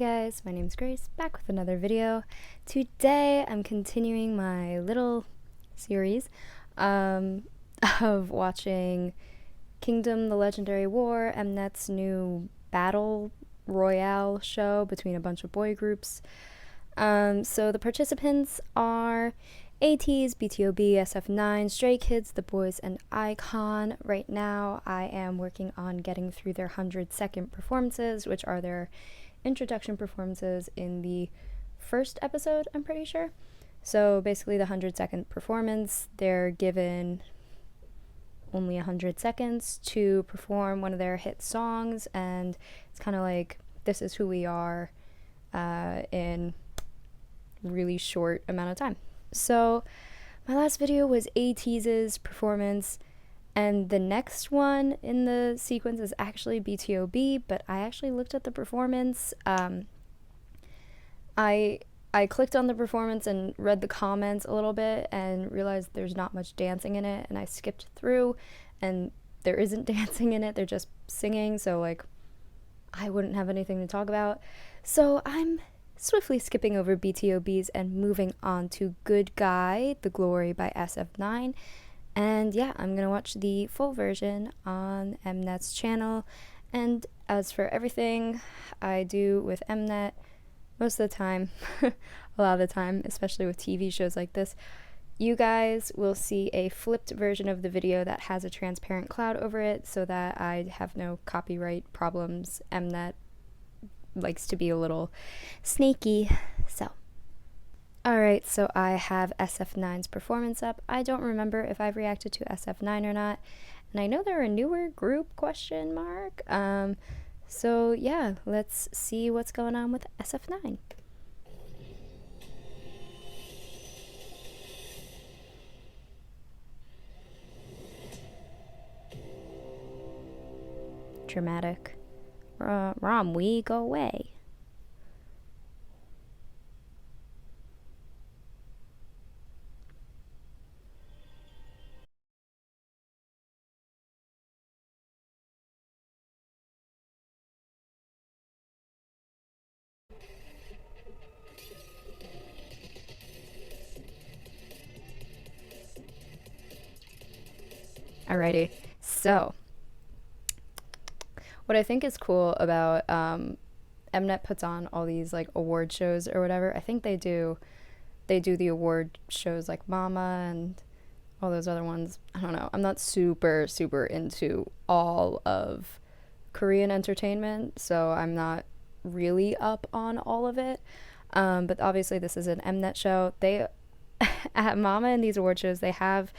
guys, my name's Grace, back with another video. Today I'm continuing my little series of watching Kingdom: The Legendary War, Mnet's new battle royale show between a bunch of boy groups. So the participants are ATEEZ, BTOB, SF9, Stray Kids, The Boys, and Icon. Right now I am working on getting through their 100-second performances, which are their introduction performances in the first episode, I'm pretty sure. So basically the 100-second performance, they're given only 100 seconds to perform one of their hit songs, and it's kind of like This Is Who We Are in really short amount of time. So my last video was ATEEZ's performance, and the next one in the sequence is actually BTOB, but I actually looked at the performance. I clicked on the performance and read the comments a little bit and realized there's not much dancing in it, and I skipped through, and there isn't dancing in it, they're just singing, so like I wouldn't have anything to talk about. So I'm swiftly skipping over BTOB's and moving on to Good Guy, The Glory by SF9. And yeah, I'm gonna watch the full version on Mnet's channel. And as for everything I do with Mnet, most of the time, a lot of the time, especially with TV shows like this, you guys will see a flipped version of the video that has a transparent cloud over it so that I have no copyright problems. Mnet likes to be a little snaky. So alright, so I have SF9's performance up. I don't remember if I've reacted to SF9 or not, and I know they're a newer group, question mark. So yeah, let's see what's going on with SF9. Dramatic. Rom, we go away. Alrighty, so what I think is cool about Mnet puts on all these like award shows or whatever. I think they do the award shows like Mama and all those other ones. I don't know. I'm not super into all of Korean entertainment, so I'm not really up on all of it. But obviously this is an Mnet show. They at Mama and these award shows, they have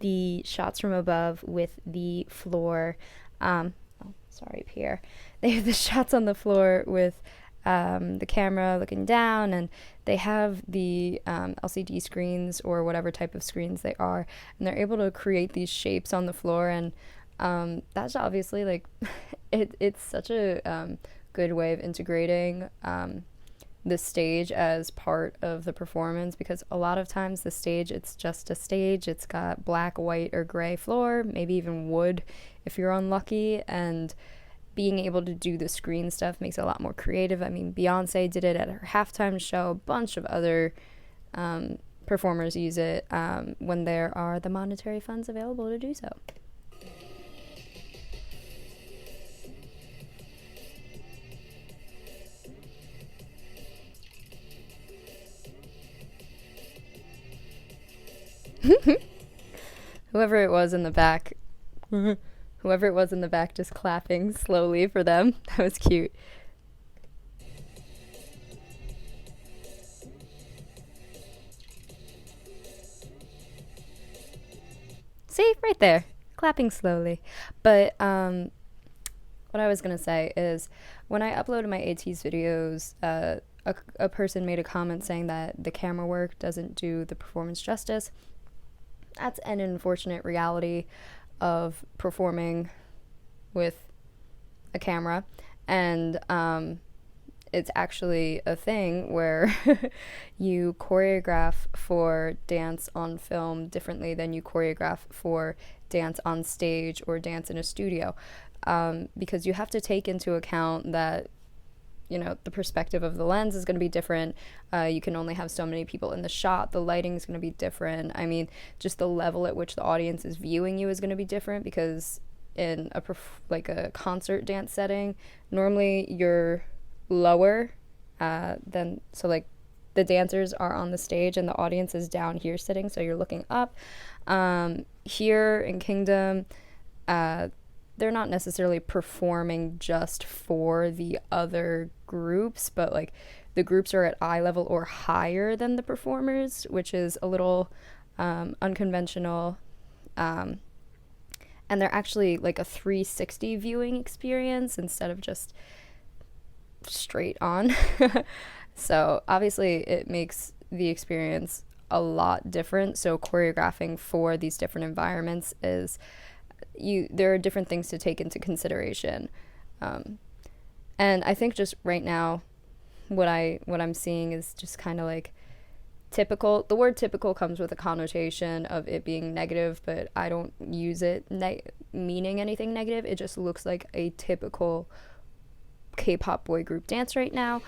the shots from above with the floor. Sorry, Pierre. They have the shots on the floor with the camera looking down, and they have the LCD screens or whatever type of screens they are, and they're able to create these shapes on the floor, and that's obviously like it's such a good way of integrating the stage as part of the performance, because a lot of times the stage, it's just a stage. It's got black, white, or gray floor, maybe even wood if you're unlucky, and being able to do the screen stuff makes it a lot more creative. I mean, Beyonce did it at her halftime show. A bunch of other performers use it when there are the monetary funds available to do so. Whoever it was in the back just clapping slowly for them. That was cute. See, right there, clapping slowly. But what I was gonna say is, when I uploaded my ATEEZ videos, a person made a comment saying that the camera work doesn't do the performance justice. That's an unfortunate reality of performing with a camera, and it's actually a thing where you choreograph for dance on film differently than you choreograph for dance on stage or dance in a studio, because you have to take into account that the perspective of the lens is going to be different. You can only have so many people in the shot. The lighting is going to be different. I mean, just the level at which the audience is viewing you is going to be different, because in a concert dance setting, normally you're lower than, so like the dancers are on the stage and the audience is down here sitting, so you're looking up. Here in Kingdom, they're not necessarily performing just for the other groups, but like the groups are at eye level or higher than the performers, which is a little unconventional. And they're actually like a 360 viewing experience instead of just straight on. So obviously it makes the experience a lot different. So choreographing for these different environments there are different things to take into consideration. And I think just right now, what I'm seeing is just kind of like typical. The word typical comes with a connotation of it being negative, but I don't use it meaning anything negative. It just looks like a typical K-pop boy group dance right now.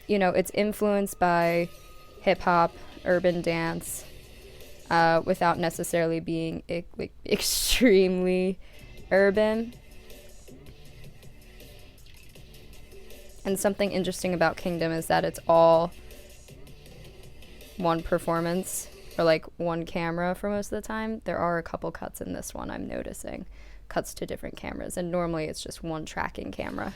It's influenced by hip-hop, urban dance, without necessarily being extremely urban. And something interesting about Kingdom is that it's all one performance, or like one camera for most of the time. There are a couple cuts in this one, I'm noticing. Cuts to different cameras, and normally it's just one tracking camera.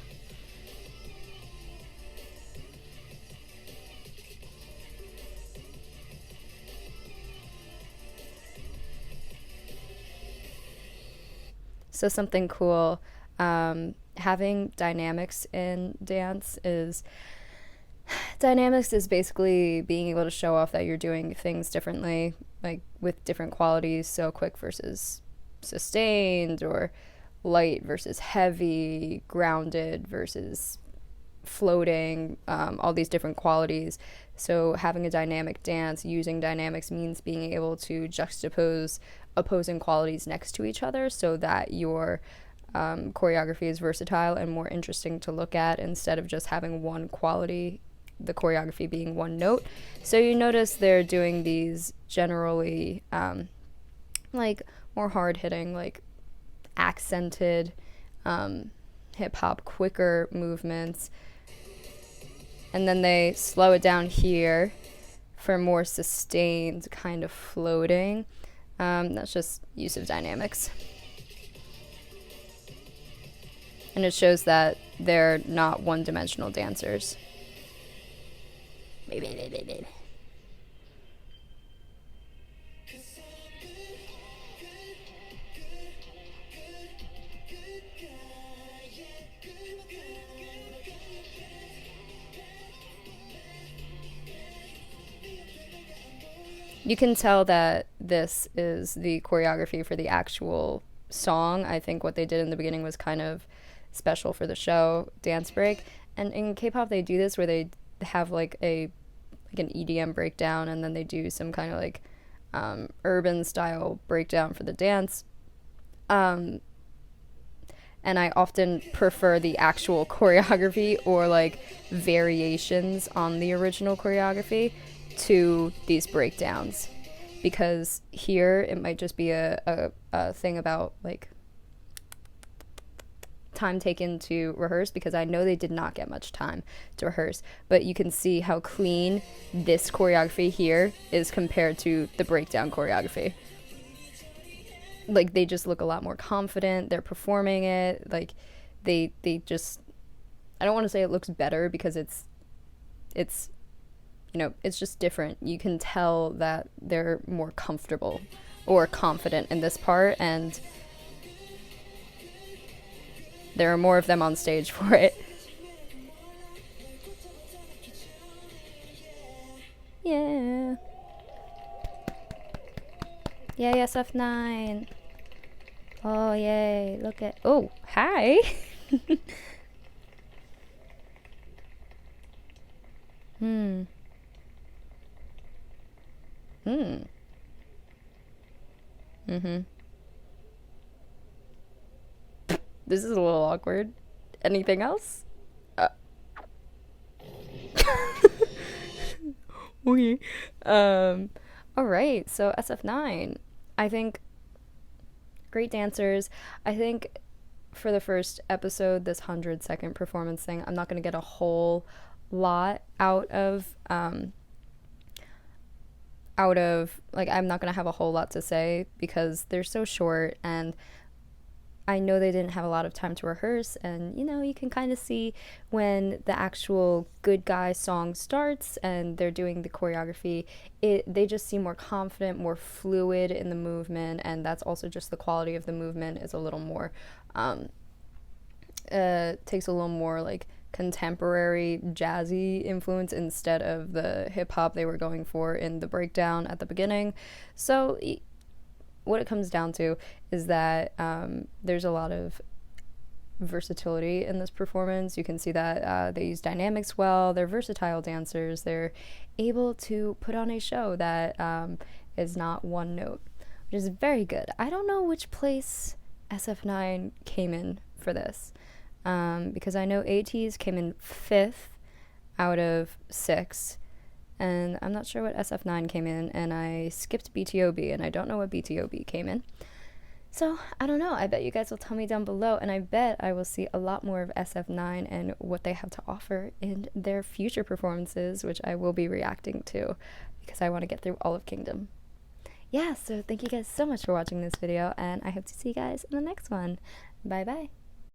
So something cool, having dynamics in dance is basically being able to show off that you're doing things differently, like with different qualities. So quick versus sustained, or light versus heavy, grounded versus floating, all these different qualities. So having a dynamic dance, using dynamics, means being able to juxtapose opposing qualities next to each other, so that your choreography is versatile and more interesting to look at, instead of just having one quality, the choreography being one note. So you notice they're doing these generally like more hard-hitting, like accented hip-hop, quicker movements, and then they slow it down here for more sustained kind of floating. That's just use of dynamics. And it shows that they're not one-dimensional dancers. You can tell that this is the choreography for the actual song. I think what they did in the beginning was kind of special for the show, dance break. And in K-pop they do this where they have like an EDM breakdown, and then they do some kind of like urban style breakdown for the dance. And I often prefer the actual choreography, or like variations on the original choreography, to these breakdowns, because here it might just be a thing about like time taken to rehearse, because I know they did not get much time to rehearse, but you can see how clean this choreography here is compared to the breakdown choreography. Like they just look a lot more confident, they're performing it, like they just, I don't want to say it looks better, because it's it's just different. You can tell that they're more comfortable or confident in this part, and there are more of them on stage for it. Yeah. Yay, SF9. Oh, yay. Look at... Oh, hi. Hmm. Mm-hmm. This is a little awkward. Anything else? Okay. Um, all right. So SF9, I think great dancers. I think for the first episode, this 100-second performance thing, I'm not gonna get a whole lot out of like I'm not gonna have a whole lot to say because they're so short, and I know they didn't have a lot of time to rehearse, and you can kind of see when the actual good guy song starts and they're doing the choreography, they just seem more confident, more fluid in the movement, and that's also just the quality of the movement is a little more um, takes a little more like contemporary jazzy influence instead of the hip hop they were going for in the breakdown at the beginning. So what it comes down to is that there's a lot of versatility in this performance. You can see that they use dynamics well. They're versatile dancers. They're able to put on a show that is not one note, which is very good. I don't know which place SF9 came in for this because I know ATEEZ came in 5th out of 6, and I'm not sure what SF9 came in, and I skipped BTOB, and I don't know what BTOB came in. So, I don't know. I bet you guys will tell me down below, and I bet I will see a lot more of SF9 and what they have to offer in their future performances, which I will be reacting to because I want to get through all of Kingdom. Yeah, so thank you guys so much for watching this video, and I hope to see you guys in the next one. Bye bye.